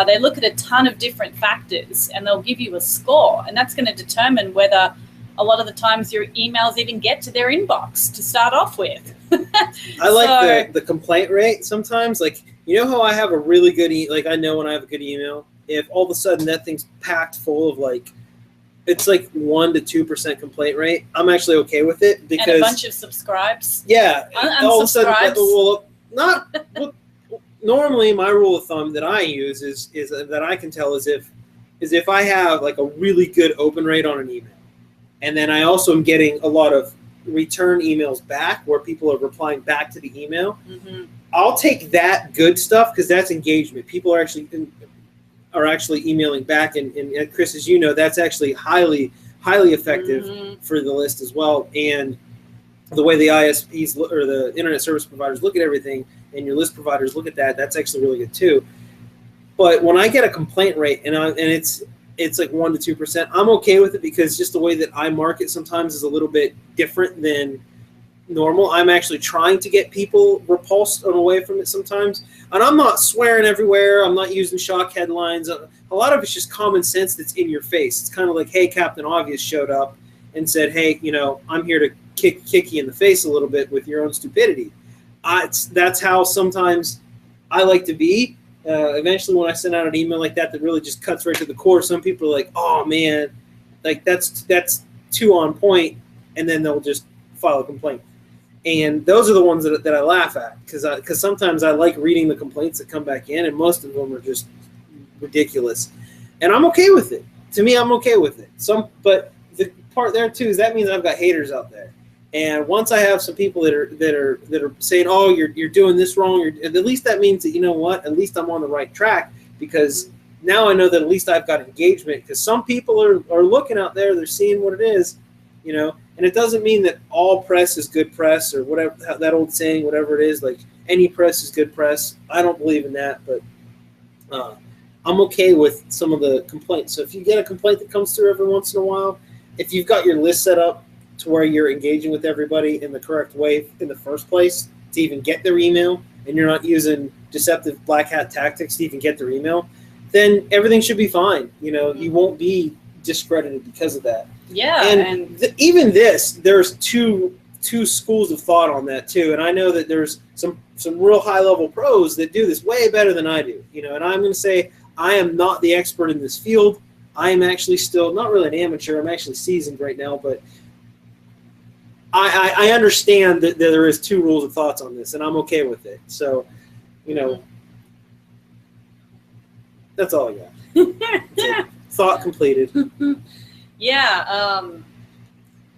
they look at a ton of different factors, and they'll give you a score. And that's going to determine whether a lot of the times your emails even get to their inbox to start off with. I like the complaint rate sometimes. Like, you know how I have a really good, I know when I have a good email, if all of a sudden that thing's packed full of it's like 1 to 2% complaint rate, I'm actually okay with it because and a bunch of subscribes. Yeah, all of a sudden, normally my rule of thumb that I use is that I can tell is if I have like a really good open rate on an email, and then I also am getting a lot of return emails back where people are replying back to the email. I'll take that good stuff because that's engagement. People are actually emailing back, and Chris, as you know, that's actually highly effective for the list as well. And the way the ISPs or the internet service providers look at everything, and your list providers look at that, that's actually really good too. But when I get a complaint rate and it's like 1 to 2%, I'm okay with it because just the way that I market sometimes is a little bit different than normal. I'm actually trying to get people repulsed and away from it sometimes. And I'm not swearing everywhere. I'm not using shock headlines. A lot of it's just common sense that's in your face. It's kind of like, hey, Captain Obvious showed up and said, hey, I'm here to kick you in the face a little bit with your own stupidity. That's how sometimes I like to be. Eventually when I send out an email like that really just cuts right to the core, some people are like, oh man, like that's too on point, and then they'll just file a complaint. And those are the ones that I laugh at because sometimes I like reading the complaints that come back in, and most of them are just ridiculous. And I'm okay with it. To me, I'm okay with it. But the part there too is that means I've got haters out there. And once I have some people that are saying, "Oh, you're doing this wrong," at least that means that, you know what? At least I'm on the right track, because now I know that at least I've got engagement. Because some people are looking out there, they're seeing what it is, And it doesn't mean that all press is good press, or whatever that old saying, whatever it is, like any press is good press. I don't believe in that, but I'm okay with some of the complaints. So if you get a complaint that comes through every once in a while, if you've got your list set up to where you're engaging with everybody in the correct way in the first place to even get their email, and you're not using deceptive black hat tactics to even get their email, then everything should be fine. You won't be discredited because of that. Yeah, and even this, there's two schools of thought on that too. And I know that there's some real high level pros that do this way better than I do. And I'm going to say I am not the expert in this field. I am actually still not really an amateur. I'm actually seasoned right now, but I understand that there is two rules of thoughts on this, and I'm okay with it. So, that's all I got. Thought completed. Yeah.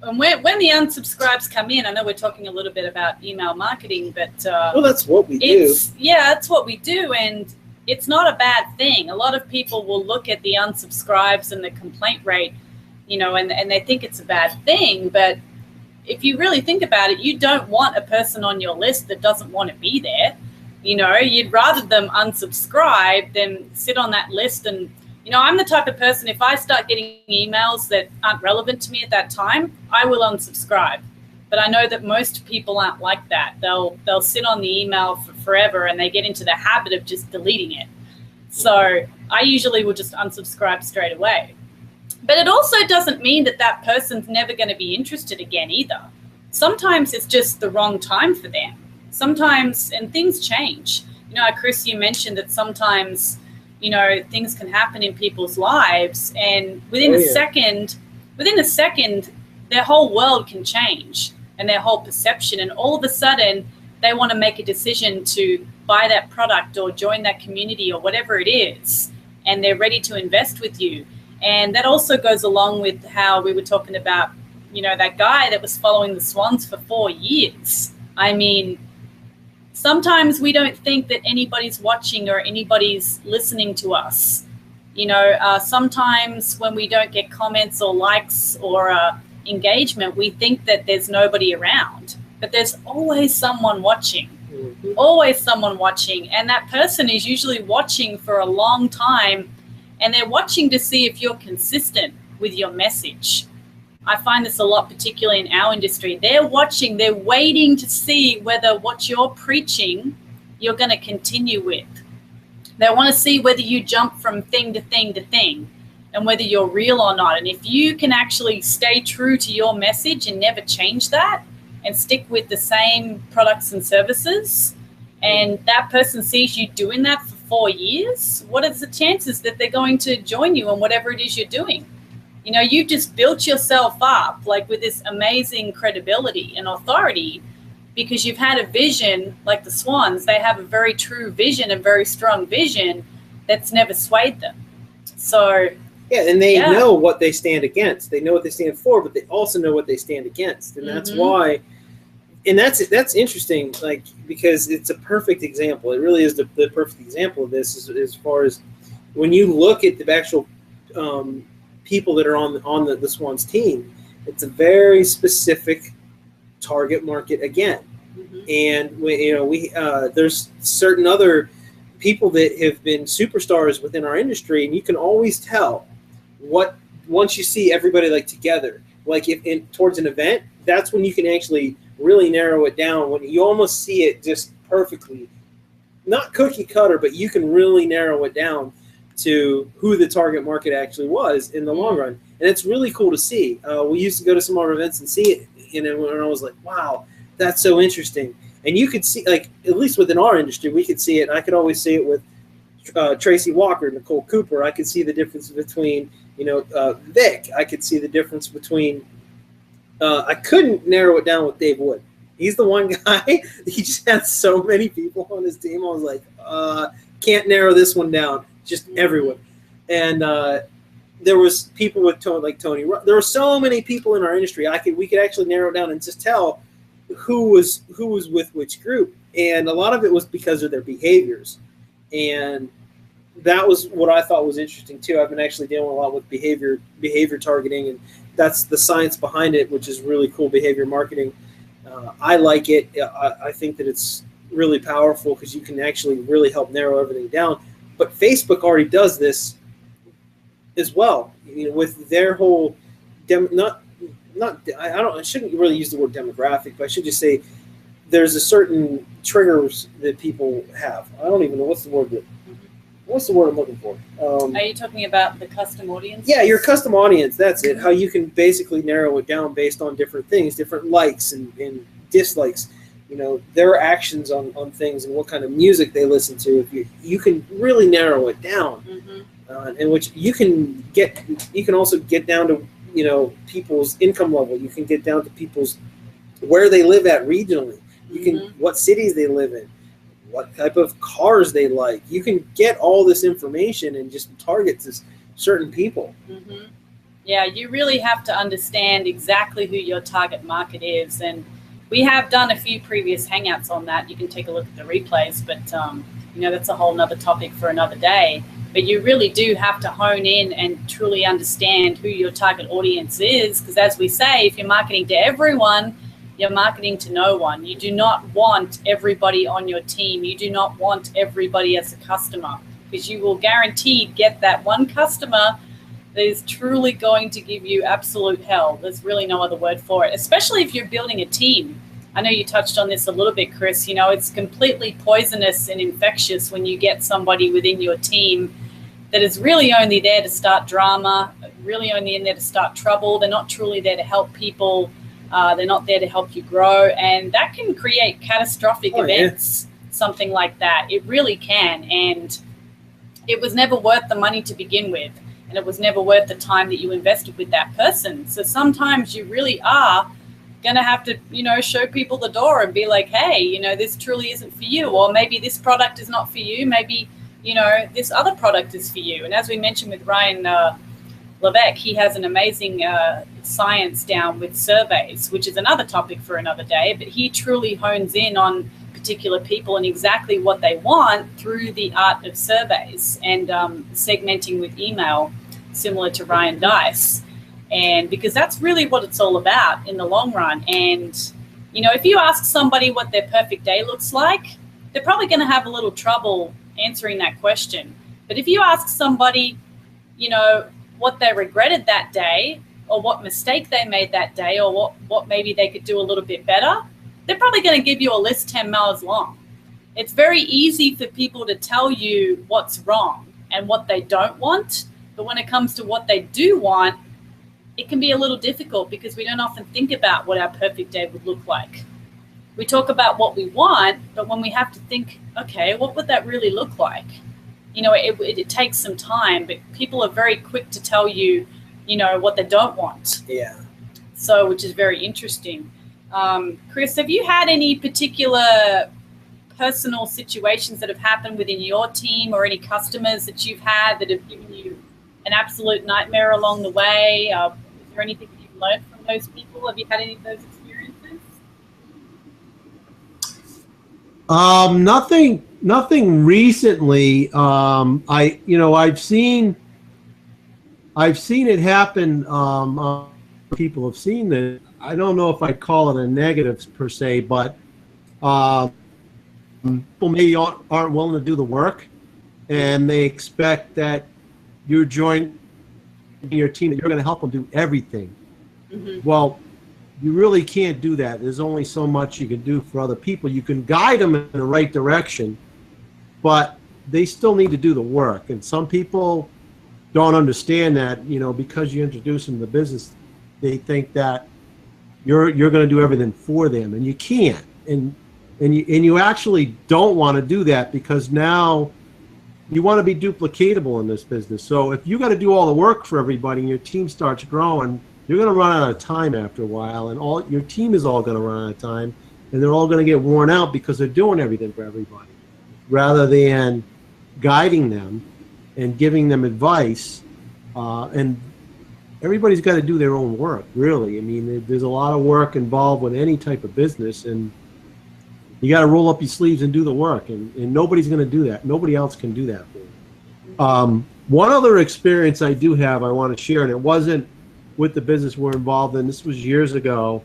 And when the unsubscribes come in, I know we're talking a little bit about email marketing, but well, that's what we do. Yeah, that's what we do, and it's not a bad thing. A lot of people will look at the unsubscribes and the complaint rate, and they think it's a bad thing, but if you really think about it, you don't want a person on your list that doesn't want to be there. You'd rather them unsubscribe than sit on that list. And, I'm the type of person, if I start getting emails that aren't relevant to me at that time, I will unsubscribe. But I know that most people aren't like that. They'll sit on the email for forever, and they get into the habit of just deleting it. So I usually will just unsubscribe straight away. But it also doesn't mean that that person's never going to be interested again either. Sometimes it's just the wrong time for them. Sometimes, and things change. You know, Chris, you mentioned that sometimes, you know, things can happen in people's lives, and within a second, their whole world can change and their whole perception. And all of a sudden, they want to make a decision to buy that product or join that community or whatever it is, and they're ready to invest with you. And that also goes along with how we were talking about, you know, that guy that was following the Swans for 4 years. I mean, sometimes we don't think that anybody's watching or anybody's listening to us. You know, sometimes when we don't get comments or likes or engagement, we think that there's nobody around. But there's always someone watching. Always someone watching. And that person is usually watching for a long time, and they're watching to see if you're consistent with your message. I find this a lot, particularly in our industry. They're watching, they're waiting to see whether what you're preaching you're going to continue with. They want to see whether you jump from thing to thing to thing and whether you're real or not. And if you can actually stay true to your message and never change that and stick with the same products and services, and that person sees you doing that for 4 years, what are the chances that they're going to join you in whatever it is you're doing? You know, you just built yourself up like with this amazing credibility and authority because you've had a vision like the Swans. They have a very true vision, a very strong vision that's never swayed them. So yeah, and they know what they stand against. They know what they stand for, but they also know what they stand against, and that's why. And that's interesting, like, because it's a perfect example. It really is the perfect example of this, as far as when you look at the actual people that are on the Swans team. It's a very specific target market again, and there's certain other people that have been superstars within our industry, and you can always tell what once you see everybody like together, like if towards an event, that's when you can actually really narrow it down, when you almost see it just perfectly, not cookie cutter, but you can really narrow it down to who the target market actually was in the long run. And it's really cool to see. We used to go to some of our events and see it, and I was like, wow, that's so interesting. And you could see, like, at least within our industry, we could see it. I could always see it with Tracy Walker, Nicole Cooper. I could see the difference between, Vic. I could see the difference between I couldn't narrow it down with Dave Wood. He's the one guy. He just had so many people on his team. I was like, can't narrow this one down. Just everyone. And there was people with Tony. There were so many people in our industry. We could actually narrow it down and just tell who was with which group. And a lot of it was because of their behaviors. And that was what I thought was interesting too. I've been actually dealing a lot with behavior targeting, and that's the science behind it, which is really cool. Behavior marketing. I like it. I think that it's really powerful because you can actually really help narrow everything down. But Facebook already does this as well, with their whole I shouldn't really use the word demographic, but I should just say there's a certain triggers that people have. I don't even know what's the word I'm looking for. Are you talking about the custom audience? Yeah, your custom audience. That's it. How you can basically narrow it down based on different things, different likes and dislikes. Their actions on things and what kind of music they listen to. If you can really narrow it down, in which you can also get down to people's income level. You can get down to people's where they live at regionally. You can what cities they live in, what type of cars they like. You can get all this information and just target to certain people. Yeah, you really have to understand exactly who your target market is, and we have done a few previous hangouts on that. You can take a look at the replays, but that's a whole nother topic for another day. But you really do have to hone in and truly understand who your target audience is, because as we say, if you're marketing to everyone, you're marketing to no one. You do not want everybody on your team. You do not want everybody as a customer, because you will guaranteed get that one customer that is truly going to give you absolute hell. There's really no other word for it, especially if you're building a team. I know you touched on this a little bit, Chris. You know, it's completely poisonous and infectious when you get somebody within your team that is really only there to start drama, really only in there to start trouble. They're not truly there to help people. They're not there to help you grow. And that can create catastrophic events, something like that. It really can. And it was never worth the money to begin with. And it was never worth the time that you invested with that person. So sometimes you really are going to have to, you know, show people the door and be like, hey, you know, this truly isn't for you. Or maybe this product is not for you. Maybe, you know, this other product is for you. And as we mentioned with Ryan Levesque, he has an amazing science down with surveys, which is another topic for another day. But he truly hones in on particular people and exactly what they want through the art of surveys and segmenting with email, similar to Ryan Dice. And because that's really what it's all about in the long run. And, you know, if you ask somebody what their perfect day looks like, they're probably going to have a little trouble answering that question. But if you ask somebody, you know, what they regretted that day or what mistake they made that day or what maybe they could do a little bit better, they're probably going to give you a list 10 miles long. It's very easy for people to tell you what's wrong and what they don't want. But when it comes to what they do want, it can be a little difficult because we don't often think about what our perfect day would look like. We talk about what we want, but when we have to think, okay, what would that really look like? You know, it takes some time, but people are very quick to tell you, you know, what they don't want. Yeah. So, which is very interesting. Chris, have you had any particular personal situations that have happened within your team or any customers that you've had that have given you an absolute nightmare along the way? Is there anything that you've learned from those people? Have you had any of those experiences? Nothing recently. I've seen it happen. People have seen that. I don't know if I'd call it a negative per se, but people maybe aren't willing to do the work, and they expect that you're joining your team, that you're going to help them do everything. Mm-hmm. Well, you really can't do that. There's only so much you can do for other people. You can guide them in the right direction, but they still need to do the work. And some people don't understand that, you know, because you introduce them to the business, they think that you're going to do everything for them, and you can't. And you actually don't want to do that, because now you want to be duplicatable in this business. So if you got to do all the work for everybody and your team starts growing, you're going to run out of time after a while, and your team is all going to run out of time, and they're all going to get worn out because they're doing everything for everybody, rather than guiding them and giving them advice. And everybody's got to do their own work, really. I mean, there's a lot of work involved with any type of business, and you got to roll up your sleeves and do the work, and nobody's going to do that. Nobody else can do that for you. One other experience I do have I want to share, and it wasn't with the business we're involved in. This was years ago,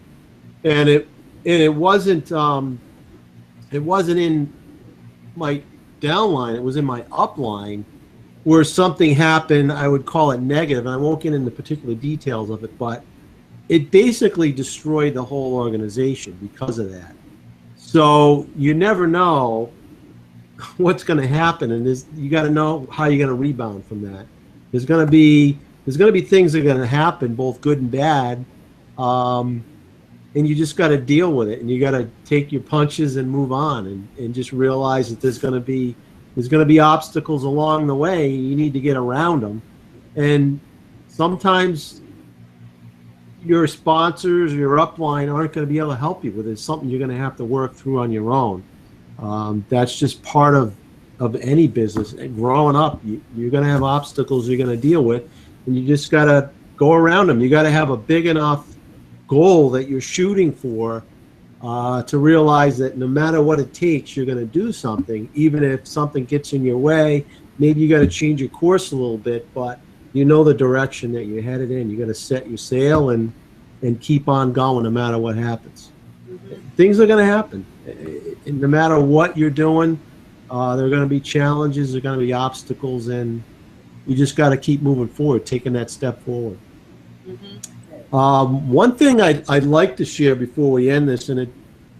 and it wasn't in my downline. It was in my upline, where something happened. I would call it negative, and I won't get into particular details of it, but it basically destroyed the whole organization because of that. So you never know what's going to happen, and you got to know how you're going to rebound from that. There's going to be things that are going to happen, both good and bad, and you just got to deal with it, and you got to take your punches and move on, and just realize that there's going to be obstacles along the way. You need to get around them, and sometimes your sponsors or your upline aren't going to be able to help you with it. It's something you're going to have to work through on your own. That's just part of any business. And growing up, you're going to have obstacles you're going to deal with, and you just got to go around them. You got to have a big enough goal that you're shooting for to realize that no matter what it takes, you're going to do something. Even if something gets in your way, maybe you got to change your course a little bit, but you know the direction that you're headed in. You got to set your sail and keep on going no matter what happens. Mm-hmm. Things are going to happen. No matter what you're doing, there are going to be challenges, there are going to be obstacles, and you just got to keep moving forward, taking that step forward. Mm-hmm. One thing I'd like to share before we end this, and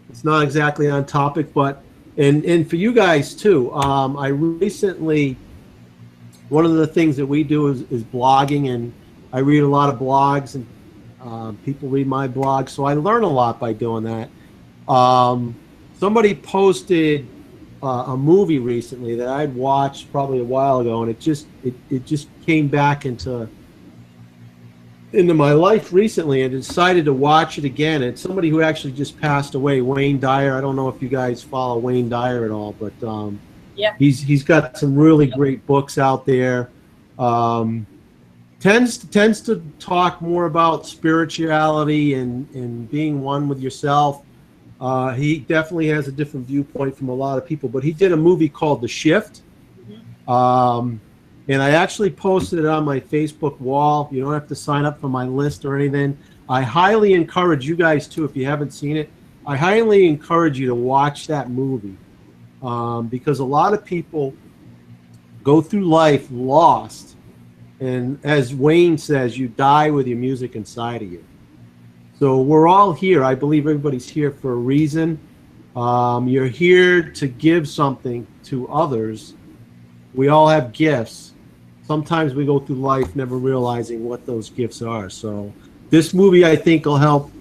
it's not exactly on topic, but and for you guys too, I recently, one of the things that we do is blogging, and I read a lot of blogs, and people read my blog, so I learn a lot by doing that. Somebody posted a movie recently that I'd watched probably a while ago, and it just came back into my life recently, and decided to watch it again. It's somebody who actually just passed away, Wayne Dyer. I don't know if you guys follow Wayne Dyer at all, but Yeah. he's got some really great books out there. Tends to talk more about spirituality and being one with yourself. He definitely has a different viewpoint from a lot of people, but he did a movie called The Shift. And I actually posted it on my Facebook wall. You don't have to sign up for my list or anything. I highly encourage you guys too, if you haven't seen it, I highly encourage you to watch that movie, because a lot of people go through life lost. And as Wayne says, you die with your music inside of you. So we're all here. I believe everybody's here for a reason. You're here to give something to others. We all have gifts. Sometimes we go through life never realizing what those gifts are. So this movie, I think, will help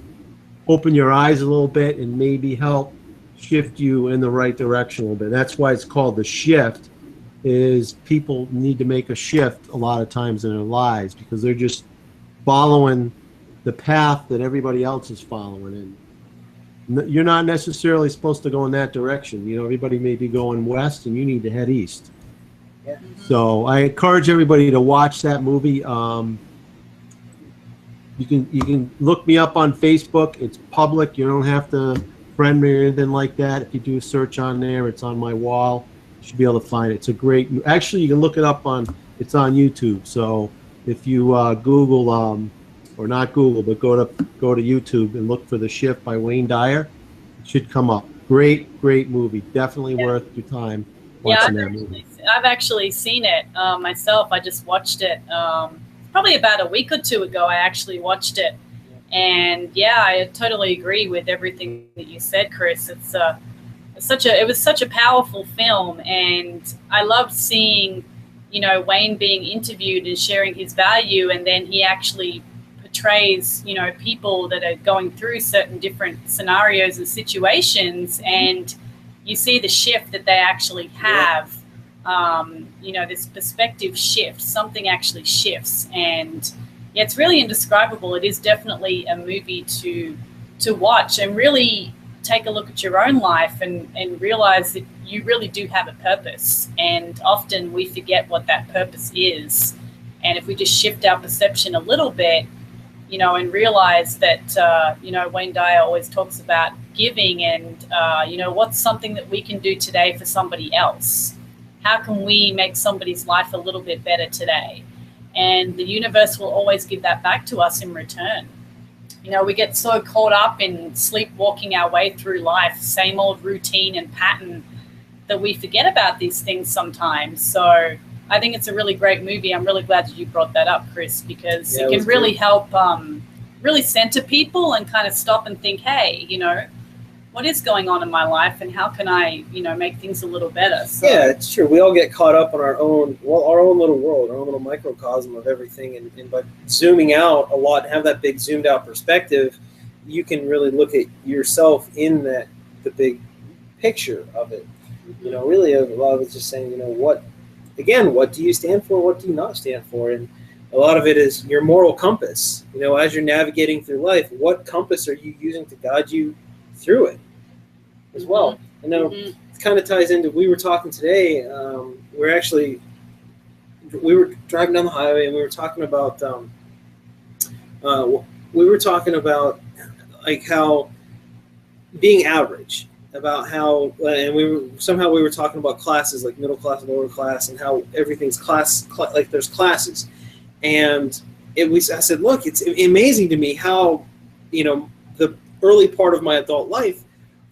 open your eyes a little bit and maybe help shift you in the right direction a little bit. That's why it's called The Shift, is people need to make a shift a lot of times in their lives because they're just following the path that everybody else is following. And you're not necessarily supposed to go in that direction. You know, everybody may be going west and you need to head east. Yeah. So I encourage everybody to watch that movie. You can look me up on Facebook. It's public. You don't have to friend me or anything like that. If you do a search on there, it's on my wall. You should be able to find it. It's a great. Actually, you can look it up it's on YouTube. So if you Google or not Google, but go to YouTube and look for The Shift by Wayne Dyer, it should come up. Great movie. Definitely worth your time watching that movie. I've actually seen it myself. I just watched it probably about a week or two ago. I actually watched it, and yeah, I totally agree with everything that you said, Chris. It was such a powerful film, and I loved seeing, Wayne being interviewed and sharing his value, and then he actually portrays, people that are going through certain different scenarios and situations, and you see the shift that they actually have. This perspective shift, something actually shifts, and yeah, it's really indescribable. It is definitely a movie to watch and really take a look at your own life and realize that you really do have a purpose, and often we forget what that purpose is. And if we just shift our perception a little bit, and realize that, Wayne Dyer always talks about giving and, what's something that we can do today for somebody else? How can we make somebody's life a little bit better today? And the universe will always give that back to us in return. We get so caught up in sleepwalking our way through life, same old routine and pattern, that we forget about these things sometimes. So I think it's a really great movie. I'm really glad that you brought that up, Chris, because it can really help really center people and kind of stop and think, hey, what is going on in my life and how can I, make things a little better? So, yeah, it's true. We all get caught up in our own little world, our own little microcosm of everything. And by zooming out a lot and have that big zoomed out perspective, you can really look at yourself in the big picture of it. Really a lot of it's just saying, what do you stand for? What do you not stand for? And a lot of it is your moral compass. As you're navigating through life, what compass are you using to guide you through it as well? And now it kind of ties into, we were talking today, we were driving down the highway and we were talking about like how being average, about how, and we were talking about classes like middle class and lower class, and how everything's like there's classes. And I said, look, it's amazing to me how, the early part of my adult life,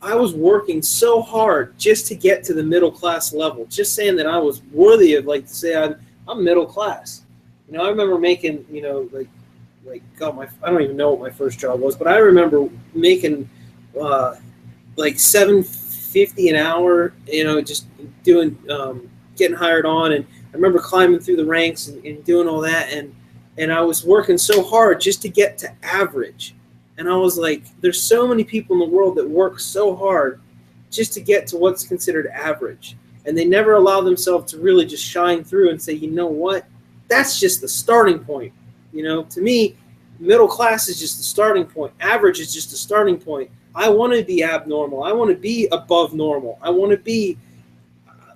I was working so hard just to get to the middle class level, just saying that I was worthy of, like, to say I'm I'm middle class. You know, I remember making, you know, like God, I don't even know what my first job was, but I remember making like $7.50 an hour. You know, just doing getting hired on, and I remember climbing through the ranks and doing all that, and I was working so hard just to get to average. And I was like, there's so many people in the world that work so hard just to get to what's considered average. And they never allow themselves to really just shine through and say, you know what, that's just the starting point. You know, to me, middle class is just the starting point. Average is just the starting point. I want to be abnormal. I want to be above normal. I want to be,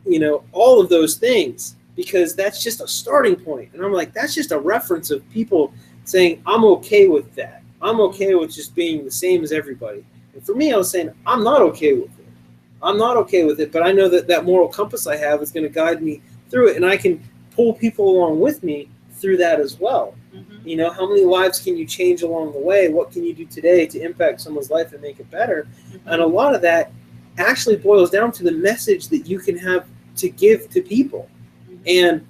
you know, all of those things, because that's just a starting point. And I'm like, that's just a reference of people saying, I'm okay with that. I'm okay with just being the same as everybody. And for me, I was saying, I'm not okay with it. I'm not okay with it, but I know that that moral compass I have is going to guide me through it, and I can pull people along with me through that as well. Mm-hmm. You know, how many lives can you change along the way? What can you do today to impact someone's life and make it better? Mm-hmm. And a lot of that actually boils down to the message that you can have to give to people. Mm-hmm. And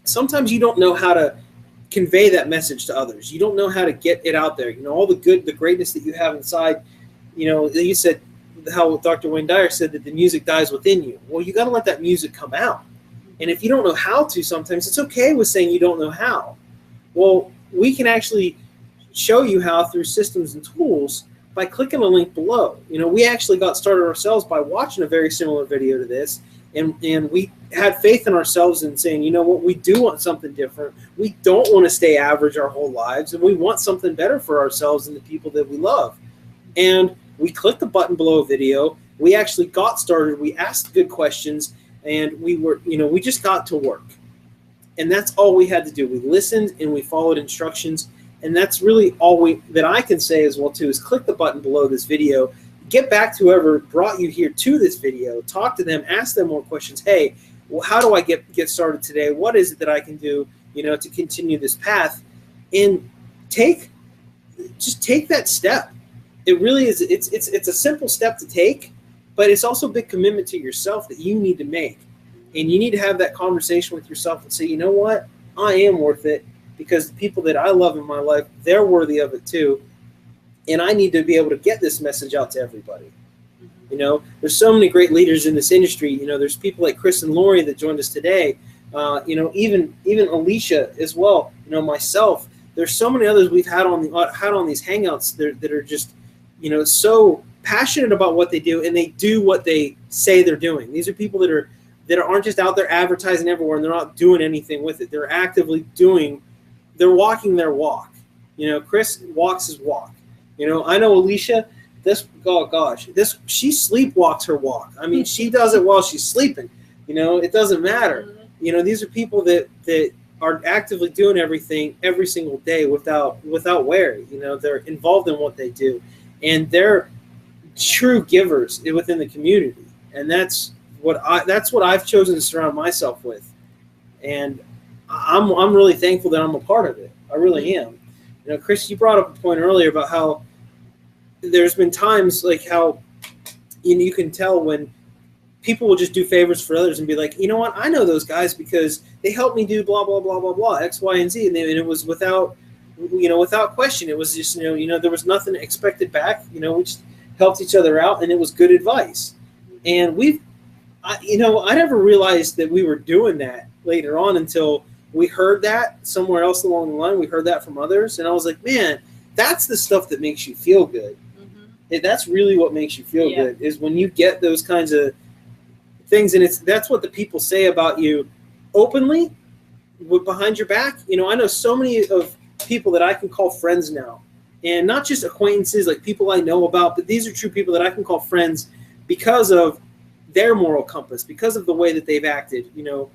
sometimes you don't know how to convey that message to others. You don't know how to get it out there. You know, all the good, the greatness that you have inside. You know, you said how Dr. Wayne Dyer said that the music dies within you. Well, you got to let that music come out. And if you don't know how to, sometimes it's okay with saying you don't know how. Well, we can actually show you how through systems and tools by clicking a link below. You know, we actually got started ourselves by watching a very similar video to this. And we had faith in ourselves and saying, you know what, we do want something different. We don't want to stay average our whole lives, and we want something better for ourselves and the people that we love. And we clicked the button below a video. We actually got started. We asked good questions, and we just got to work. And that's all we had to do. We listened and we followed instructions. And that's really all that I can say as well too, is click the button below this video. Get back to whoever brought you here to this video. Talk to them. Ask them more questions. Hey, well, how do I get started today? What is it that I can do, you know, to continue this path? And just take that step. It really is. It's a simple step to take, but it's also a big commitment to yourself that you need to make. And you need to have that conversation with yourself and say, you know what, I am worth it, because the people that I love in my life, they're worthy of it too. And I need to be able to get this message out to everybody. You know, there's so many great leaders in this industry. You know, there's people like Chris and Lori that joined us today. You know, even Alicia as well. You know, myself. There's so many others we've had on these hangouts that are just, you know, so passionate about what they do, and they do what they say they're doing. These are people that aren't just out there advertising everywhere and they're not doing anything with it. They're actively they're walking their walk. You know, Chris walks his walk. You know, I know Alicia, she sleepwalks her walk. I mean, she does it while she's sleeping. You know, it doesn't matter. You know, these are people that are actively doing everything every single day without worry. You know, they're involved in what they do, and they're true givers within the community. And that's what I've chosen to surround myself with. And I'm really thankful that I'm a part of it. I really am. You know, Chris, you brought up a point earlier about how there's been times like how, you know, you can tell when people will just do favors for others and be like, you know what, I know those guys because they helped me do blah, blah, blah, blah, blah, X, Y, and Z. And it was without question. It was just, you know, there was nothing expected back. You know, we just helped each other out, and it was good advice. And I never realized that we were doing that later on until we heard that somewhere else along the line. We heard that from others, and I was like, man, that's the stuff that makes you feel good. Mm-hmm. That's really what makes you feel good, is when you get those kinds of things, and that's what the people say about you openly, behind your back. You know, I know so many of people that I can call friends now, and not just acquaintances, like people I know about, but these are true people that I can call friends because of their moral compass, because of the way that they've acted, you know,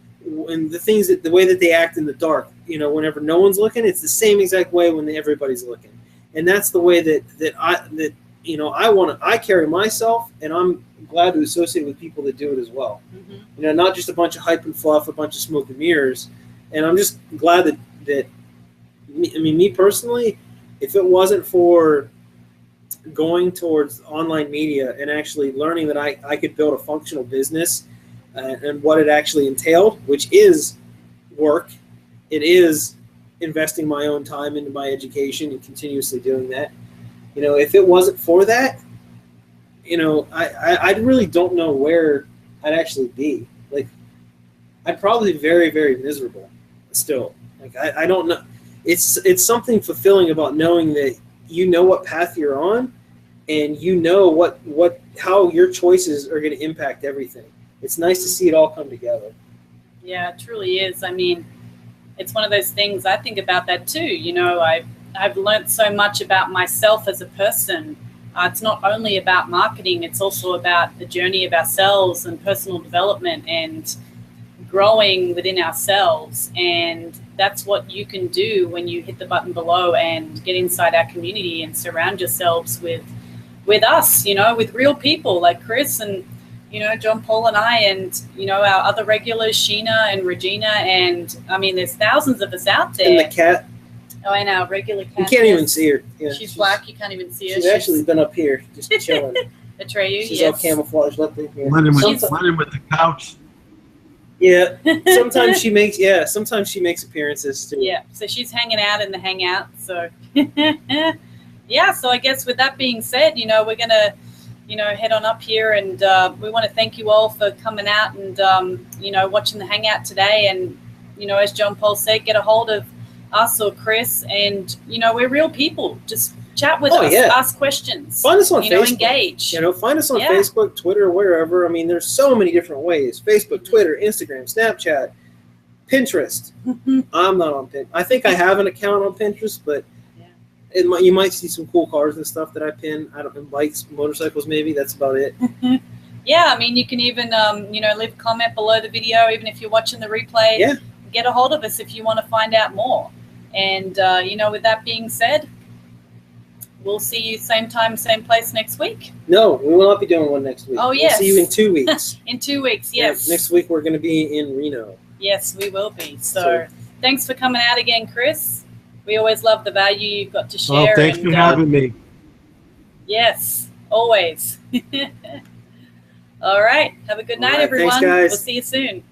and the way that they act in the dark, you know, whenever no one's looking, it's the same exact way when everybody's looking. And that's the way that I carry myself, and I'm glad to associate with people that do it as well. Mm-hmm. You know, not just a bunch of hype and fluff, a bunch of smoke and mirrors. And I'm just glad that me personally, if it wasn't for going towards online media and actually learning that I could build a functional business and what it actually entailed, which is work. It is investing my own time into my education and continuously doing that. You know, if it wasn't for that, you know, I really don't know where I'd actually be. Like, I'd probably be very, very miserable still. Like, I don't know. It's something fulfilling about knowing that you know what path you're on, and you know how your choices are going to impact everything. It's nice to see it all come together. Yeah, it truly is. I mean, it's one of those things. I think about that too. You know, I've learned so much about myself as a person. It's not only about marketing, it's also about the journey of ourselves and personal development and growing within ourselves. And that's what you can do when you hit the button below and get inside our community and surround yourselves with us, you know, with real people like Chris and, you know, John Paul and I, and, you know, our other regulars, Sheena and Regina. And I mean, there's thousands of us out there. And the cat. Oh, and our regular cat. You can't even see her. Yeah, she's black. You can't even see her. She's actually been up here just chilling. Atreyu, She's yes. all camouflaged up in here. Running with the couch. Yeah. Sometimes she makes appearances too. Yeah. So she's hanging out in the hangout. So yeah. So I guess with that being said, you know, we're gonna, you know, head on up here, and we want to thank you all for coming out and you know, watching the hangout today. And, you know, as John Paul said, get a hold of us or Chris, and, you know, we're real people. Just chat with us, ask questions. Find us on Facebook. Facebook. Engage. You know, find us on Facebook, Twitter, wherever. I mean, there's so many different ways. Facebook, Twitter, Instagram, Snapchat, Pinterest. I'm not on Pinterest. I think I have an account on Pinterest, but you might see some cool cars and stuff that I pin. I don't know, bikes, motorcycles, maybe. That's about it. Yeah, I mean, you can even, you know, leave a comment below the video, even if you're watching the replay. Yeah. Get a hold of us if you want to find out more. And, you know, with that being said, we'll see you same time, same place next week. No, we will not be doing one next week. Oh, yes. We'll see you in 2 weeks. In 2 weeks, yes. Yeah, next week we're going to be in Reno. Yes, we will be. So thanks for coming out again, Chris. We always love the value you've got to share. Oh, thanks for having me. Yes, always. All right. Have a good night, everyone. Thanks, guys. We'll see you soon.